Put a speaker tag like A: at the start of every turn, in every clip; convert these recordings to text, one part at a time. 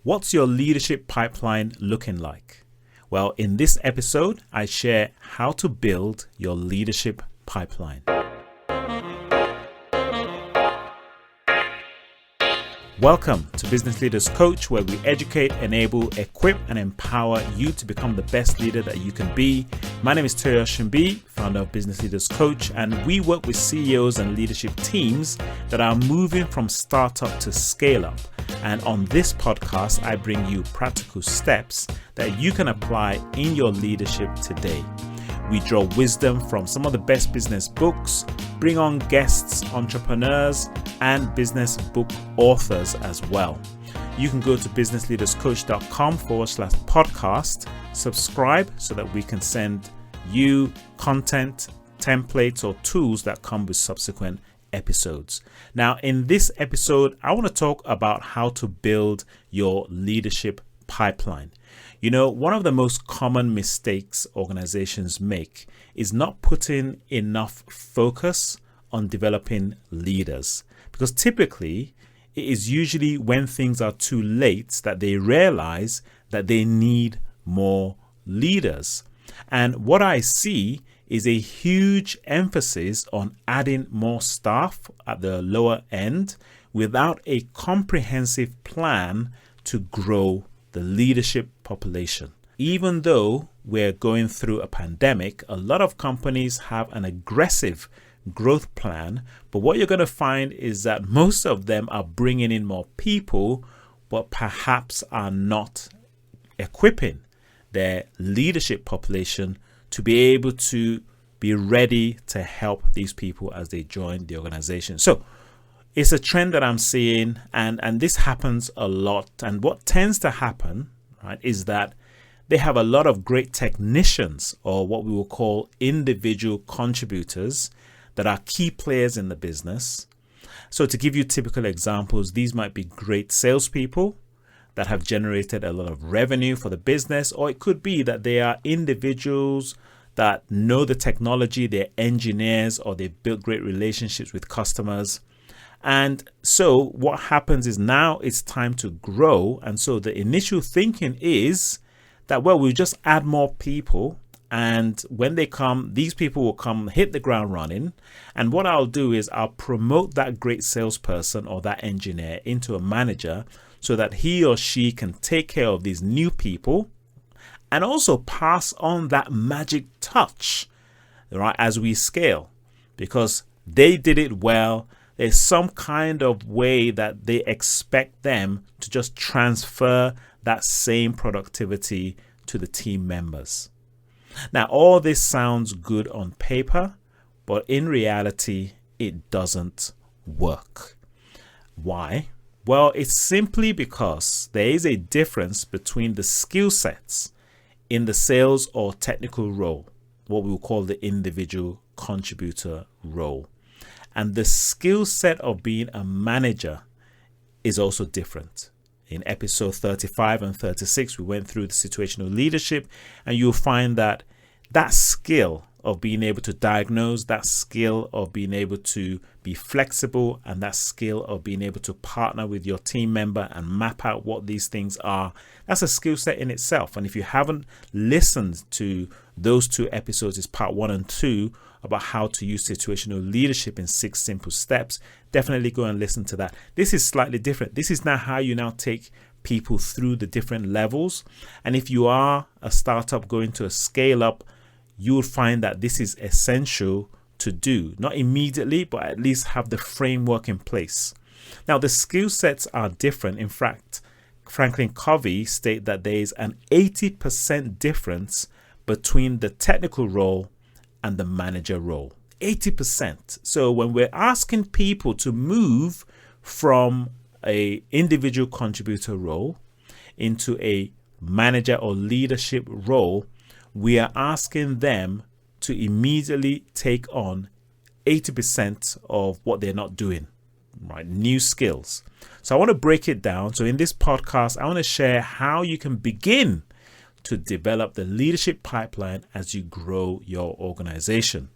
A: What's your leadership pipeline looking like? Well, in this episode, I share how to build your leadership pipeline. Welcome to Business Leaders Coach, where we educate, enable, equip, and empower you to become the best leader that you can be. My name is Charan, founder of Business Leaders Coach, and we work with CEOs and leadership teams that are moving from startup to scale up. And on this podcast, I bring you practical steps that you can apply in your leadership today. We draw wisdom from some of the best business books, bring on guests, entrepreneurs, and business book authors as well. You can go to businessleaderscoach.com/podcast, subscribe so that we can send you content, templates, or tools that come with subsequent episodes. Now, in this episode, I want to talk about how to build your leadership pipeline. You know, one of the most common mistakes organizations make is not putting enough focus on developing leaders, because typically it is usually when things are too late that they realize that they need more leaders. And what I see is a huge emphasis on adding more staff at the lower end without a comprehensive plan to grow the leadership population. Even though we're going through a pandemic, a lot of companies have an aggressive growth plan, but what you're going to find is that most of them are bringing in more people, but perhaps are not equipping their leadership population to be able to be ready to help these people as they join the organization. So it's a trend that I'm seeing, and this happens a lot. And what tends to happen, right, is that they have a lot of great technicians, or what we will call individual contributors, that are key players in the business. So to give you typical examples, these might be great salespeople that have generated a lot of revenue for the business, or it could be that they are individuals that know the technology, they're engineers, or they've built great relationships with customers. And so what happens is now it's time to grow. And so the initial thinking is that, well, we'll just add more people. And when they come, these people will come, hit the ground running. And what I'll do is I'll promote that great salesperson or that engineer into a manager so that he or she can take care of these new people and also pass on that magic touch, right, as we scale, because they did it well. There's some kind of way that they expect them to just transfer that same productivity to the team members. Now, all this sounds good on paper, but in reality, it doesn't work. Why? Well, it's simply because there is a difference between the skill sets in the sales or technical role, what we will call the individual contributor role. And the skill set of being a manager is also different. In episode 35 and 36, we went through the situational leadership, and you'll find that that skill of being able to diagnose, that skill of being able to be flexible, and that skill of being able to partner with your team member and map out what these things are, that's a skill set in itself. And if you haven't listened to those two episodes, it's part 1 and 2 about how to use situational leadership in 6 simple steps, definitely go and listen to that. This is slightly different. This is now how you now take people through the different levels. And if you are a startup going to a scale up, you will find that this is essential to do, not immediately, but at least have the framework in place. Now, the skill sets are different. In fact, Franklin Covey states that there is an 80% difference between the technical role and the manager role. 80%. So when we're asking people to move from a individual contributor role into a manager or leadership role, we are asking them to immediately take on 80% of what they're not doing, right? New skills. So I want to break it down. So in this podcast, I want to share how you can begin to develop the leadership pipeline as you grow your organization.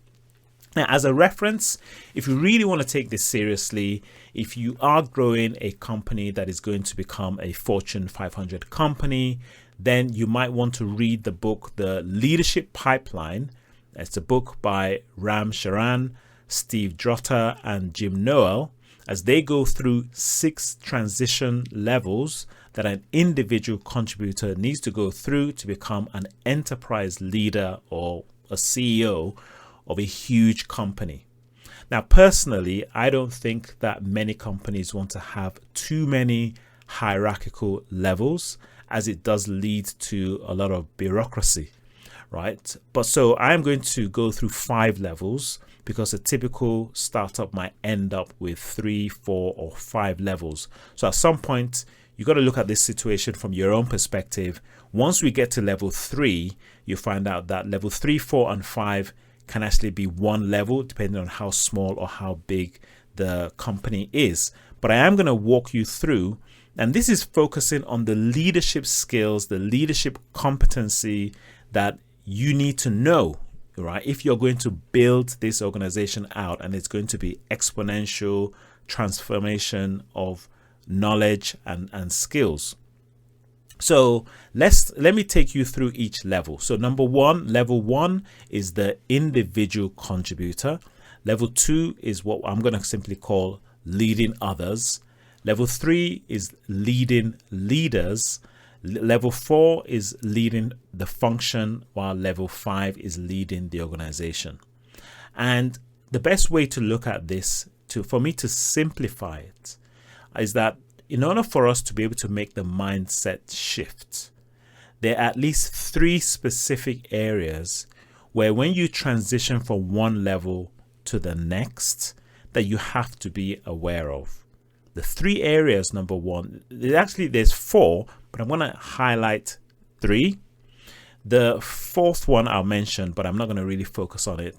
A: Now, as a reference, if you really want to take this seriously, if you are growing a company that is going to become a Fortune 500 company, then you might want to read the book, The Leadership Pipeline. It's a book by Charan, Steve Drotter, and Jim Noel, as they go through 6 transition levels that an individual contributor needs to go through to become an enterprise leader or a CEO of a huge company. Now, personally, I don't think that many companies want to have too many hierarchical levels, as it does lead to a lot of bureaucracy, right? But so I'm going to go through 5 levels, because a typical startup might end up with 3, 4, or 5 levels. So at some point, you got to look at this situation from your own perspective. Once we get to level 3, you find out that level 3, 4, and 5 can actually be one level, depending on how small or how big the company is. But I am going to walk you through, and this is focusing on the leadership skills, the leadership competency that you need to know, right? If you're going to build this organization out, and it's going to be exponential transformation of knowledge and skills. So let me take you through each level. So level 1 is the individual contributor. Level 2 is what I'm going to simply call leading others. Level 3 is leading leaders. Level 4 is leading the function, while level 5 is leading the organization. And the best way to look at this, for me to simplify it, is that in order for us to be able to make the mindset shift, there are at least 3 specific areas where when you transition from one level to the next, that you have to be aware of. The 3 areas, number 1, there's 4, but I'm going to highlight 3. The 4th one I'll mention, but I'm not going to really focus on it.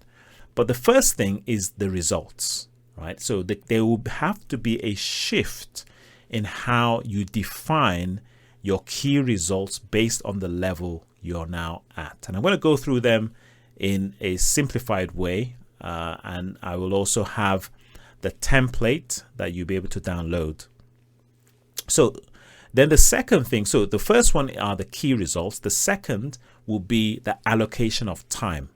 A: But the first thing is the results, right? So there will have to be a shift in how you define your key results based on the level you're now at. And I'm going to go through them in a simplified way. And I will also have the template that you'll be able to download. So then the second thing, so the first one are the key results. The second will be the allocation of time.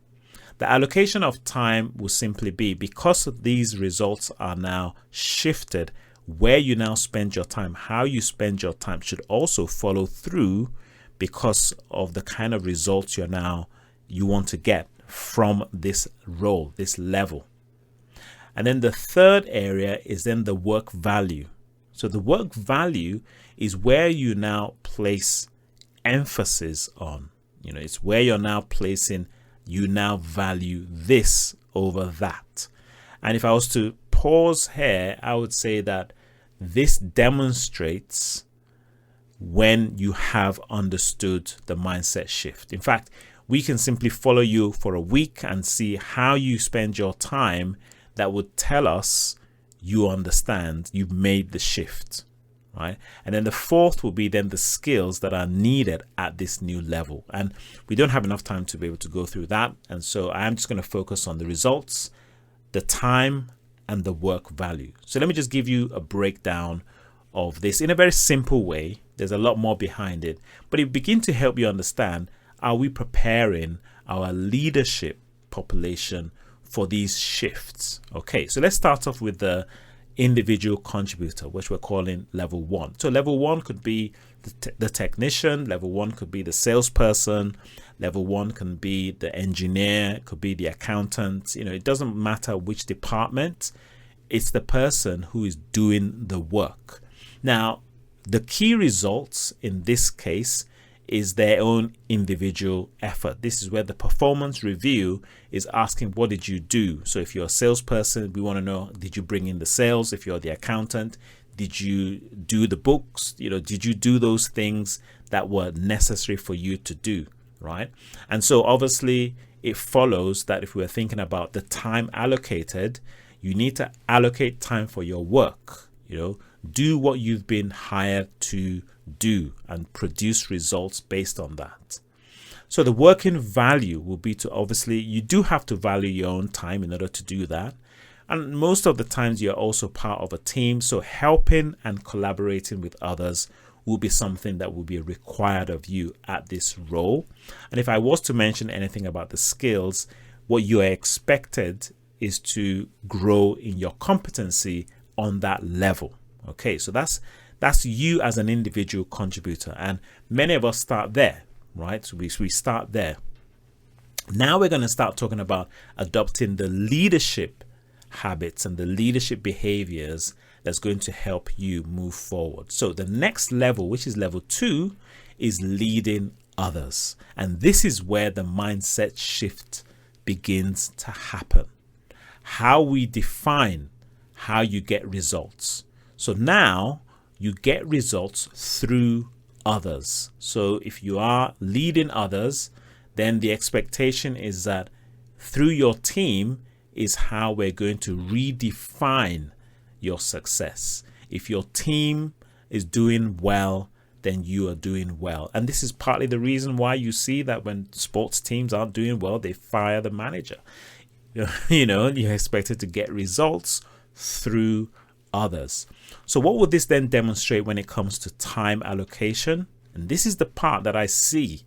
A: The allocation of time will simply be, because of these results are now shifted, where you now spend your time, how you spend your time should also follow through, because of the kind of results you want to get from this role, this level. And then the third area is then the work value. So the work value is where you now place emphasis on, it's where you're now placing, you now value this over that. And if I was to pause here, I would say that this demonstrates when you have understood the mindset shift. In fact, we can simply follow you for a week and see how you spend your time. That would tell us you understand, you've made the shift, right? And then the 4th will be then the skills that are needed at this new level. And we don't have enough time to be able to go through that. And so I'm just going to focus on the results, the time, and the work value. So let me just give you a breakdown of this in a very simple way. There's a lot more behind it, but it begins to help you understand, are we preparing our leadership population for these shifts? Okay, so let's start off with the individual contributor, which we're calling level 1. So level 1 could be the technician, level 1 could be the salesperson, level 1 can be the engineer, it could be the accountant. It doesn't matter which department, it's the person who is doing the work. Now, the key results in this case is their own individual effort. This is where the performance review is asking, what did you do? So if you're a salesperson, we want to know, did you bring in the sales? If you're the accountant, did you do the books? Did you do those things that were necessary for you to do, right? And so obviously it follows that if we're thinking about the time allocated, you need to allocate time for your work, do what you've been hired to do and produce results based on that. So the working value will be to, obviously, you do have to value your own time in order to do that. And most of the times you're also part of a team. So helping and collaborating with others will be something that will be required of you at this role. And if I was to mention anything about the skills, what you are expected is to grow in your competency on that level. Okay, so that's you as an individual contributor. And many of us start there, right? So we start there. Now we're going to start talking about adopting the leadership habits and the leadership behaviors that's going to help you move forward. So the next level, which is level 2, is leading others. And this is where the mindset shift begins to happen. How we define how you get results. So now you get results through others. So if you are leading others, then the expectation is that through your team is how we're going to redefine your success. If your team is doing well, then you are doing well. And this is partly the reason why you see that when sports teams aren't doing well, they fire the manager. You're expected to get results through others. So what would this then demonstrate when it comes to time allocation? And this is the part that I see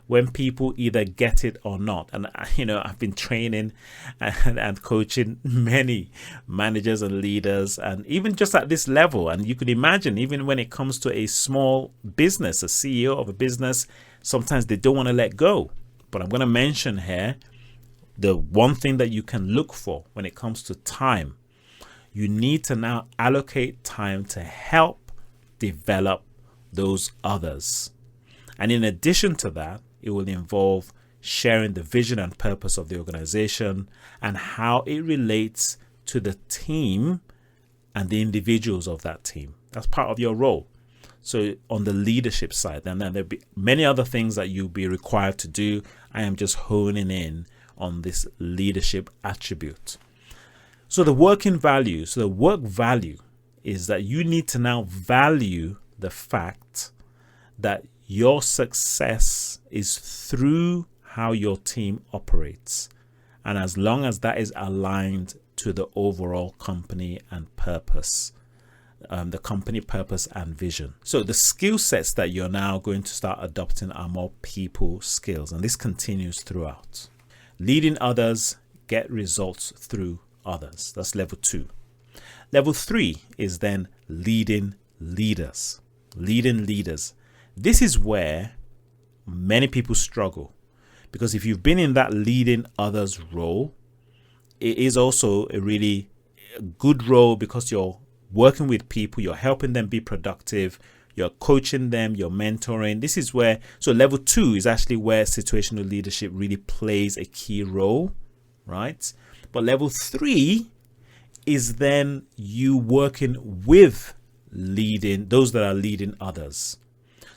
A: when people either get it or not. And I've been training and coaching many managers and leaders, and even just at this level. And you could imagine, even when it comes to a small business, a CEO of a business, sometimes they don't want to let go. But I'm going to mention here the one thing that you can look for when it comes to time. You need to now allocate time to help develop those others. And in addition to that, it will involve sharing the vision and purpose of the organization and how it relates to the team and the individuals of that team. That's part of your role. So on the leadership side, and then there'll be many other things that you'll be required to do. I am just honing in on this leadership attribute. So the working value, so the work value is that you need to now value the fact that your success is through how your team operates. And as long as that is aligned to the overall company and purpose, the company purpose and vision. So the skill sets that you're now going to start adopting are more people skills. And this continues throughout. Leading others, get results through others. That's level 2. Level 3 is then leading leaders. Leading leaders. This is where many people struggle, because if you've been in that leading others role, it is also a really good role because you're working with people, you're helping them be productive, you're coaching them, you're mentoring. This is where, so level 2 is actually where situational leadership really plays a key role, right? But level 3 is then you working with those that are leading others.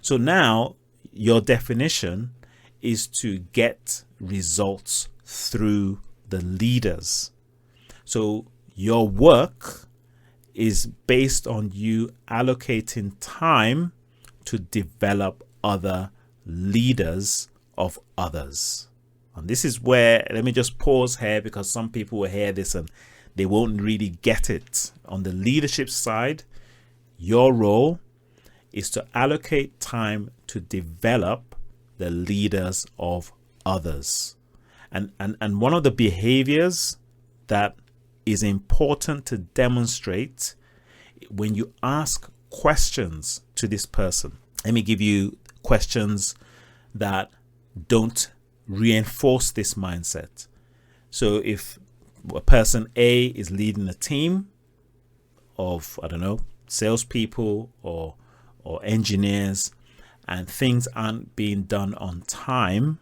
A: So now your definition is to get results through the leaders. So your work is based on you allocating time to develop other leaders of others. And this is where, let me just pause here, because some people will hear this and they won't really get it. On the leadership side, your role is to allocate time to develop the leaders of others. And one of the behaviors that is important to demonstrate when you ask questions to this person. Let me give you questions that don't reinforce this mindset. So if a person A is leading a team of, salespeople or engineers, and things aren't being done on time,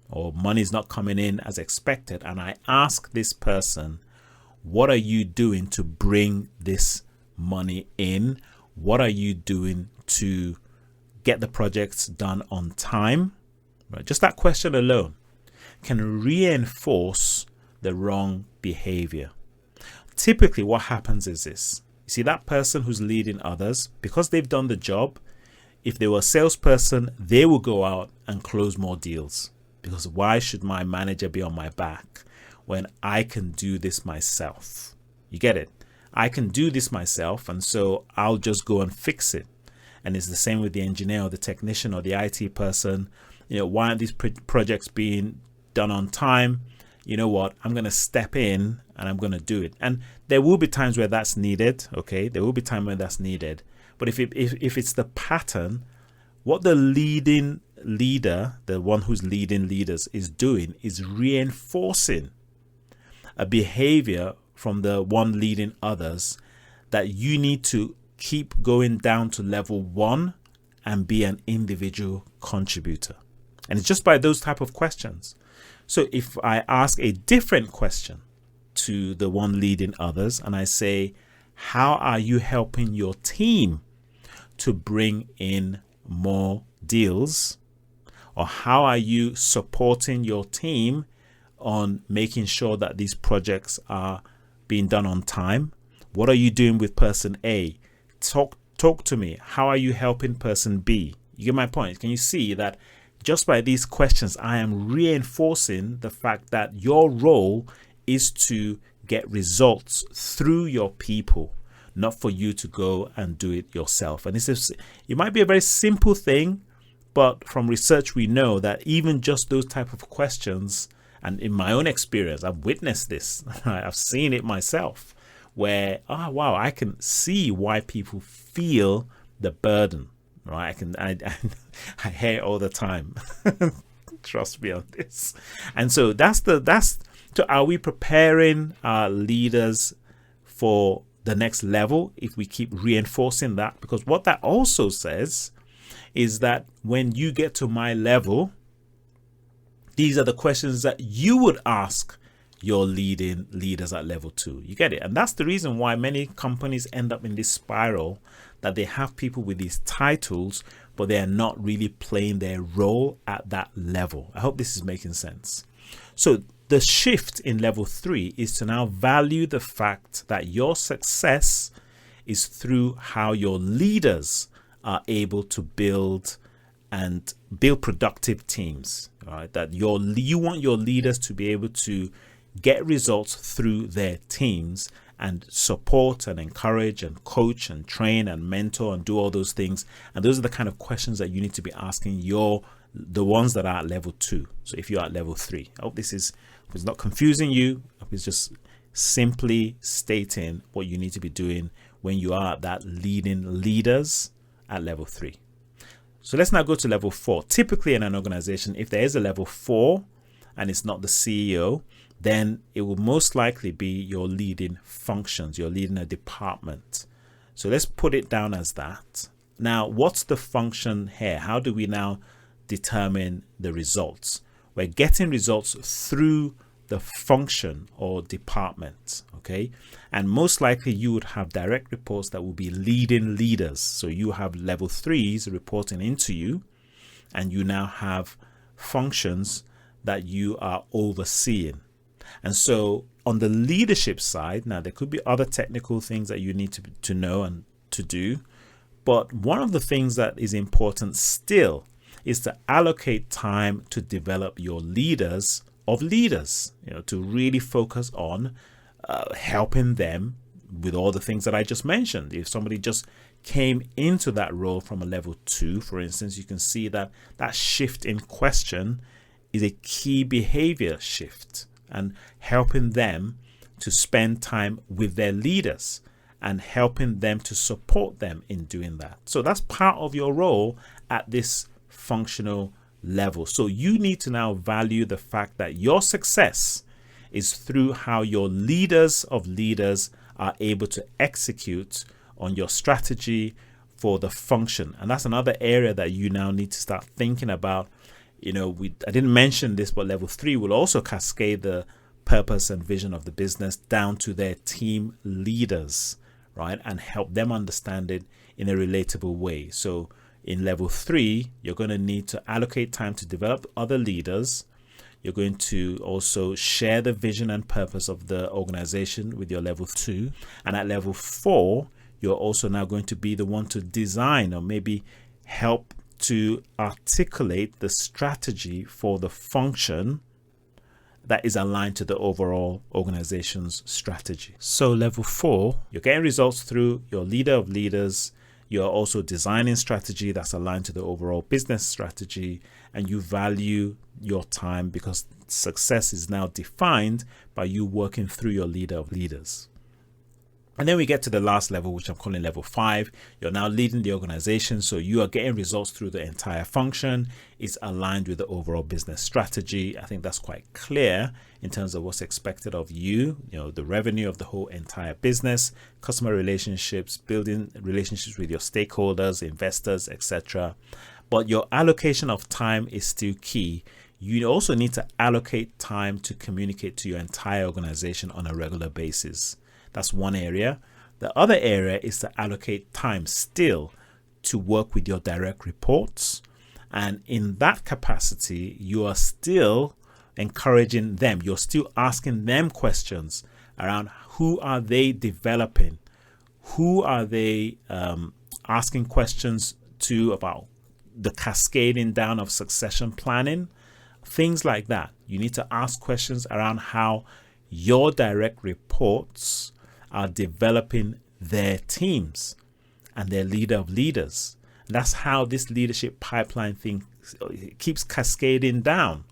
A: or money's not coming in as expected, and I ask this person, what are you doing to bring this money in? What are you doing to get the projects done on time? Right? Just that question alone can reinforce the wrong behavior. Typically what happens is this. You see, that person who's leading others, because they've done the job, if they were a salesperson, they will go out and close more deals, because why should my manager be on my back when I can do this myself? You get it? I can do this myself, and so I'll just go and fix it. And it's the same with the engineer or the technician or the IT person. Why aren't these projects being done on time? You know what? I'm going to step in and I'm going to do it. And there will be times where that's needed. Okay, there will be times when that's needed. But if it's the pattern, what the leading leader, the one who's leading leaders, is doing is reinforcing a behavior from the one leading others, that you need to keep going down to level 1 and be an individual contributor. And it's just by those type of questions. So if I ask a different question to the one leading others and I say, how are you helping your team to bring in more deals? Or how are you supporting your team on making sure that these projects are being done on time? What are you doing with person A? Talk to me. How are you helping person B? You get my point? Can you see that just by these questions, I am reinforcing the fact that your role is to get results through your people, not for you to go and do it yourself. And it might be a very simple thing, but from research, we know that even just those type of questions, and in my own experience, I've witnessed this, I've seen it myself, where, wow, I can see why people feel the burden, right? I hear it all the time. Trust me on this. And so so are we preparing our leaders for the next level if we keep reinforcing that? Because what that also says is that when you get to my level, these are the questions that you would ask your leading leaders at level 2. You get it? And that's the reason why many companies end up in this spiral, that they have people with these titles, but they are not really playing their role at that level. I hope this is making sense. So the shift in level 3 is to now value the fact that your success is through how your leaders are able to build productive teams. All right, that you want your leaders to be able to get results through their teams and support and encourage and coach and train and mentor and do all those things. And those are the kind of questions that you need to be asking the ones that are at level 2. So if you're at level 3, I hope this is not confusing you. It's just simply stating what you need to be doing when you are at that leading leaders at level 3. So let's now go to level 4. Typically in an organization, if there is a level 4 and it's not the CEO, then it will most likely be your leading functions, you're leading a department. So let's put it down as that. Now, what's the function here? How do we now determine the results? We're getting results through the function or department, okay? And most likely you would have direct reports that will be leading leaders. So you have level 3s reporting into you, and you now have functions that you are overseeing. And so on the leadership side, now there could be other technical things that you need to know and to do. But one of the things that is important still is to allocate time to develop your leaders of leaders, to really focus on helping them with all the things that I just mentioned. If somebody just came into that role from a level 2, for instance, you can see that shift in question is a key behavior shift, and helping them to spend time with their leaders and helping them to support them in doing that. So that's part of your role at this functional level. So you need to now value the fact that your success is through how your leaders of leaders are able to execute on your strategy for the function. And that's another area that you now need to start thinking about. I didn't mention this, but level 3 will also cascade the purpose and vision of the business down to their team leaders, right? And help them understand it in a relatable way. So in level 3, you're going to need to allocate time to develop other leaders. You're going to also share the vision and purpose of the organization with your level 2. And at level 4, you're also now going to be the one to design or maybe help to articulate the strategy for the function that is aligned to the overall organization's strategy. So level 4, you're getting results through your leader of leaders. You're also designing strategy that's aligned to the overall business strategy, and you value your time because success is now defined by you working through your leader of leaders. And then we get to the last level, which I'm calling level 5. You're now leading the organization, so you are getting results through the entire function. It's aligned with the overall business strategy. I think that's quite clear in terms of what's expected of you, the revenue of the whole entire business, customer relationships, building relationships with your stakeholders, investors, etc. But your allocation of time is still key. You also need to allocate time to communicate to your entire organization on a regular basis. That's one area. The other area is to allocate time still to work with your direct reports. And in that capacity, you are still encouraging them. You're still asking them questions around who are they developing? Who are they asking questions to about the cascading down of succession planning? Things like that. You need to ask questions around how your direct reports are developing their teams and their leader of leaders. And that's how this leadership pipeline thing keeps cascading down.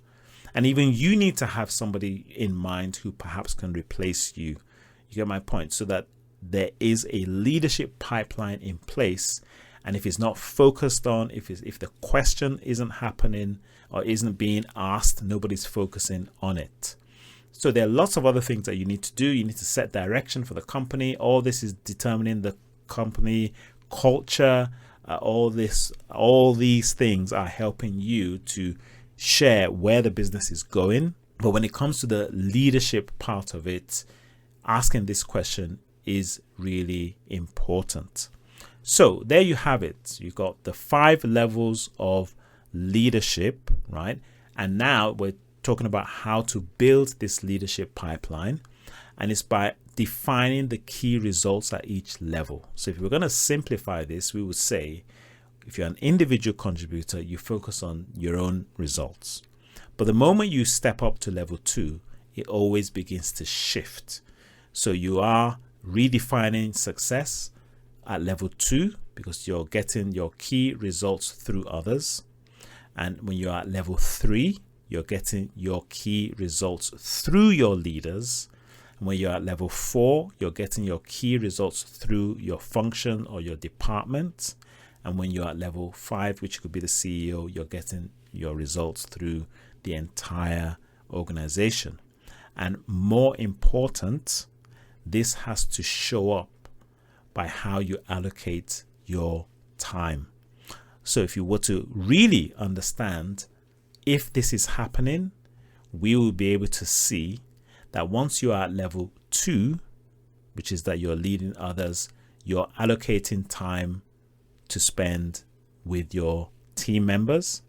A: And even you need to have somebody in mind who perhaps can replace you. You get my point? So that there is a leadership pipeline in place. And if it's not focused on, if the question isn't happening or isn't being asked, nobody's focusing on it. So there are lots of other things that you need to do. You need to set direction for the company. All this is determining the company culture. All these things are helping you to share where the business is going. But when it comes to the leadership part of it, asking this question is really important. So there you have it. You've got the 5 levels of leadership, right? And now we're talking about how to build this leadership pipeline, and it's by defining the key results at each level. So if we're going to simplify this, we would say if you're an individual contributor, you focus on your own results. But the moment you step up to level 2, it always begins to shift. So you are redefining success at level 2 because you're getting your key results through others. And when you're at level 3, you're getting your key results through your leaders. And when you're at level 4, you're getting your key results through your function or your department. And when you're at level 5, which could be the CEO, you're getting your results through the entire organization. And more important, this has to show up by how you allocate your time. So if you were to really understand if this is happening, we will be able to see that once you are at level 2, which is that you're leading others, you're allocating time to spend with your team members.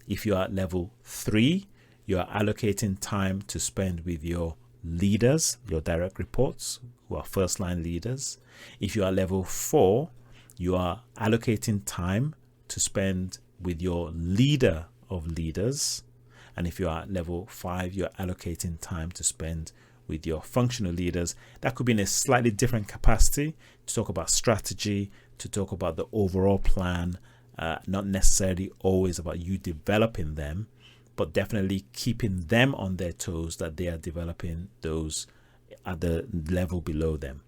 A: If you're at level 3, you're allocating time to spend with your leaders, your direct reports, who are first line leaders. If you are level 4, you are allocating time to spend with your leader of leaders. And if you are at level 5, you're allocating time to spend with your functional leaders. That could be in a slightly different capacity to talk about strategy, to talk about the overall plan, not necessarily always about you developing them, but definitely keeping them on their toes that they are developing those at the level below them.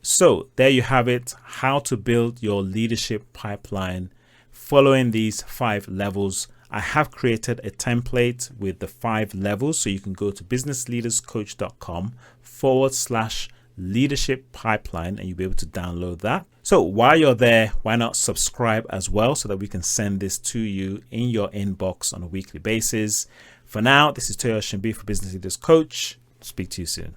A: So there you have it, how to build your leadership pipeline following these 5 levels. I have created a template with the 5 levels, so you can go to businessleaderscoach.com/leadership pipeline and you'll be able to download that. So while you're there, why not subscribe as well so that we can send this to you in your inbox on a weekly basis. For now, this is Toyo Shimbi for Business Leaders Coach. Speak to you soon.